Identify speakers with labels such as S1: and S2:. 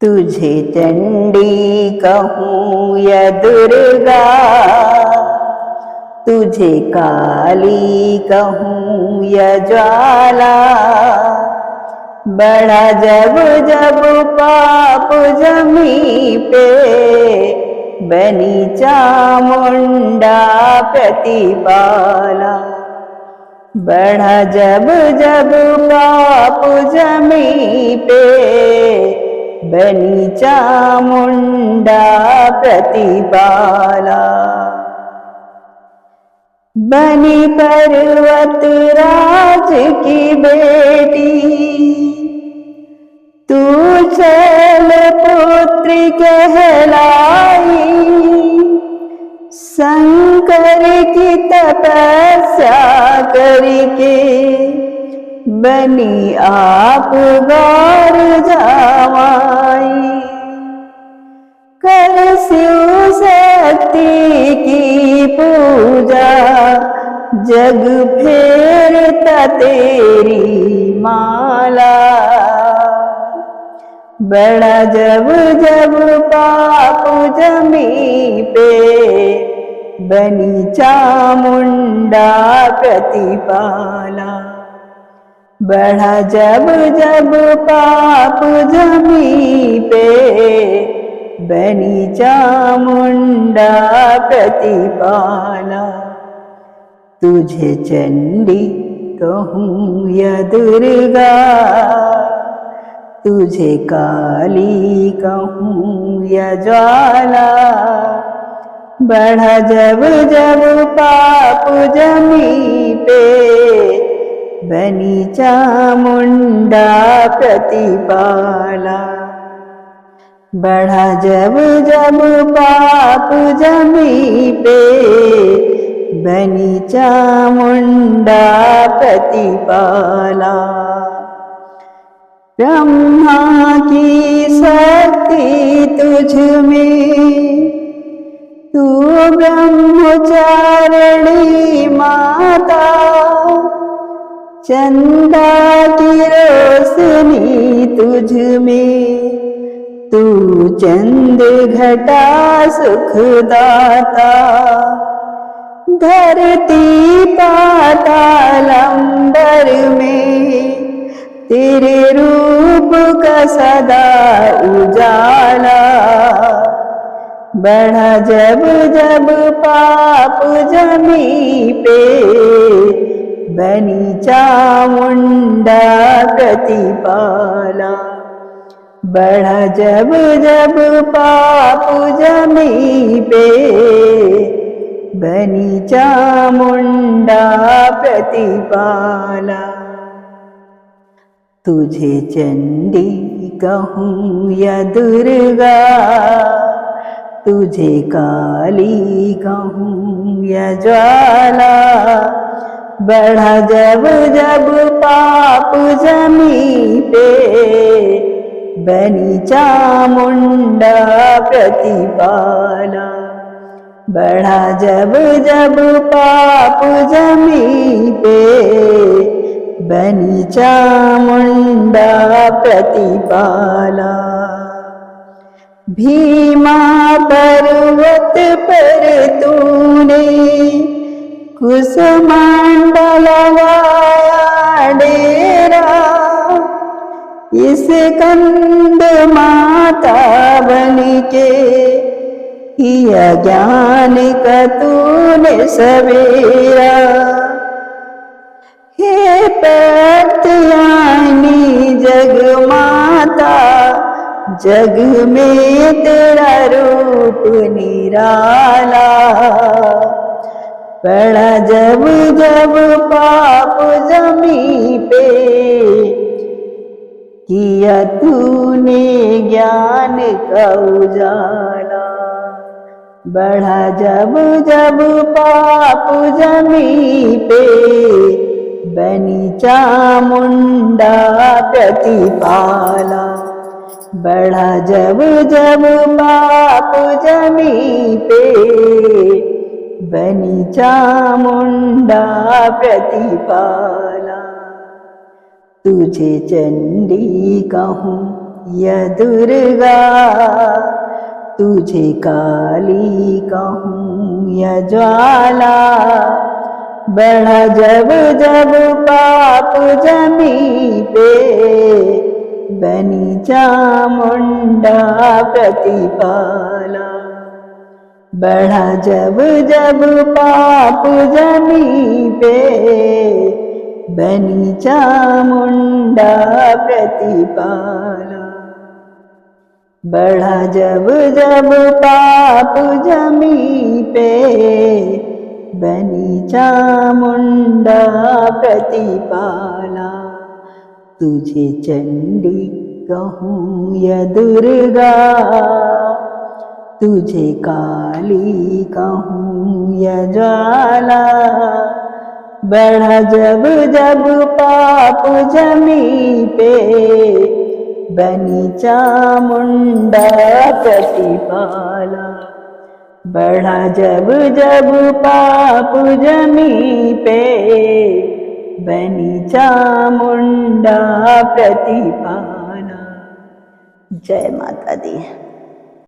S1: तुझे चंडी कहूँ या दुर्गा, तुझे काली कहूँ या ज्वाला। बढ़ा जब जब पाप जमी पे, बनी चामुंडा प्रतिपाला। बढ़ा जब जब पाप जमी पे, बनी चामुंडा प्रतिपाला। बनी पर्वत राज की बेटी, तू शैल पुत्री कहलाई। शंकर की तपस्या करके, बनी आप गौर जामाई। कर शिव शक्ति की पूजा, जग फेरता तेरी माला। बढ़ा जब जब पाप जमी पे, बनी चामुंडा प्रतिपाला। बढ़ा जब जब पाप जमी पे, बनी चामुंडा प्रतिपाला। तुझे चंडी कहूँ या दुर्गा, तुझे काली कहूँ या ज्वाला। बढ़ा जब जब पाप जमी पे, बनी चामुंडा प्रतिपाला। बढ़ा जब जब पाप जमी पे, बनी चामुंडा प्रतिपाला। ब्रह्मा की शक्ति तुझ में, तू ब्रह्मचारिणी माता। चंदा की रोशनी तुझ में, तू चंद घटा सुखदाता। धरती पाताल अंबर में, तेरे रूप का सदा उजाला। बढ़ा जब जब पाप जमी पे, बनी चामुंडा प्रतिपाला। बढ़ा जब जब पाप जमी पे, बनी चामुंडा प्रतिपाला। तुझे चंडी कहूँ या दुर्गा, तुझे काली कहूँ या ज्वाला। बढ़ा जब जब पाप जमी पे, बनी चामुंडा प्रतिपाला। बढ़ा जब जब पाप जमी पे, बनी चामुंडा प्रतिपाला। भीमा पर्वत पर तूने, कुसुमांडा लगाया डेरा। इस कंद माता बन के, किया ज्ञान का तूने सवेरा। हे प्रत्यानी जग माता, जग में तेरा रूप निराला। बढ़ा जब जब पाप जमी पे, किया तूने ज्ञान का उजाला। बढ़ा जब जब पाप जमी पे, बनी चामुंडा प्रतिपाला। बढ़ा जब जब पाप जमी पे, बनी चामुंडा प्रतिपाला। तुझे चंडी कहूँ या दुर्गा, तुझे काली कहूँ या ज्वाला, बढ़ा जब जब पाप जमी पे, बनी चामुंडा प्रतिपाला। बढ़ा जब जब पाप जमी पे, बनी चामुंडा प्रतिपाला। बढ़ा जब जब पाप जमी पे, बनी चामुंडा प्रतिपाला। तुझे चंडी कहूँ या दुर्गा, तुझे काली कहूँ या ज्वाला, बढ़ा जब जब पाप जमी पे, बनी चामुंडा प्रतिपाला। बढ़ा जब जब पाप जमी पे, बनी चामुंडा प्रतिपाला। जय माता दी।